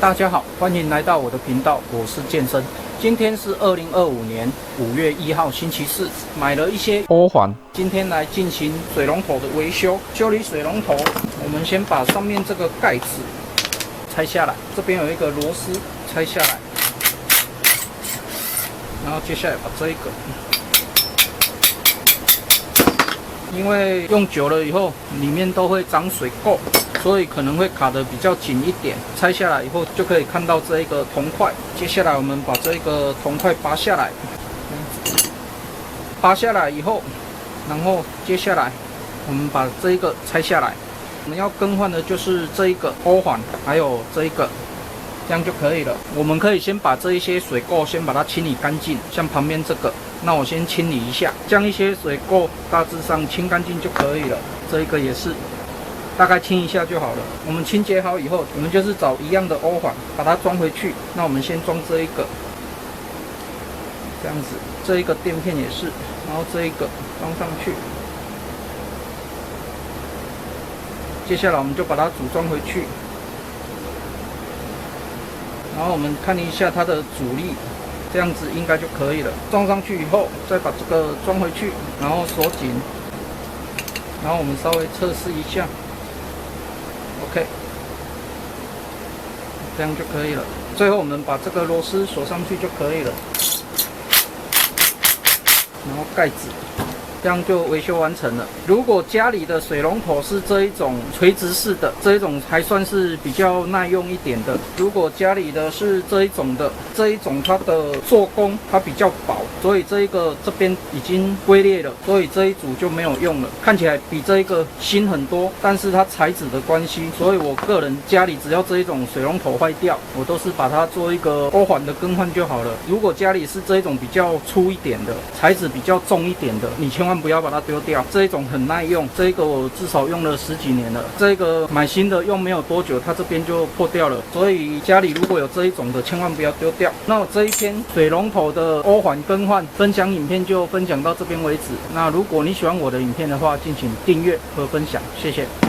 大家好，欢迎来到我的频道，我是健身。今天是2025年5月1号，星期四，买了一些欧环，今天来进行水龙头的维修。修理水龙头，我们先把上面这个盖子拆下来，这边有一个螺丝拆下来，然后接下来把这一个，因为用久了以后，里面都会长水垢。所以可能会卡得比较紧一点，拆下来以后就可以看到这一个铜块。接下来我们把这个铜块拔下来，拔下来以后，然后接下来我们把这一个拆下来。我们要更换的就是这一个欧环，还有这一个，这样就可以了。我们可以先把这一些水垢先把它清理干净，像旁边这个，那我先清理一下，将一些水垢大致上清干净就可以了。这一个也是。大概清一下就好了。我们清洁好以后，我们就是找一样的欧环，把它装回去。那我们先装这一个，这样子，这一个垫片也是，然后这一个装上去。接下来我们就把它组装回去，然后我们看一下它的阻力，这样子应该就可以了。装上去以后，再把这个装回去，然后锁紧，然后我们稍微测试一下。OK， 这样就可以了。最后我们把这个螺丝锁上去就可以了，然后盖子，这样就维修完成了。如果家里的水龙头是这一种垂直式的，这一种还算是比较耐用一点的。如果家里的是这一种的，这一种它的做工它比较薄，所以这一个这边已经龟裂了，所以这一组就没有用了。看起来比这一个新很多，但是它材质的关系，所以我个人家里只要这一种水龙头坏掉，我都是把它做一个欧环的更换就好了。如果家里是这一种比较粗一点的，材质比较重一点的，你千万不要把它丢掉。这一种很耐用，这一个我至少用了10几年了。这个买新的用没有多久，它这边就破掉了。所以家里如果有这一种的，千万不要丢掉。那我这一篇水龙头的欧环更换分享影片就分享到这边为止。那如果你喜欢我的影片的话，敬请订阅和分享，谢谢。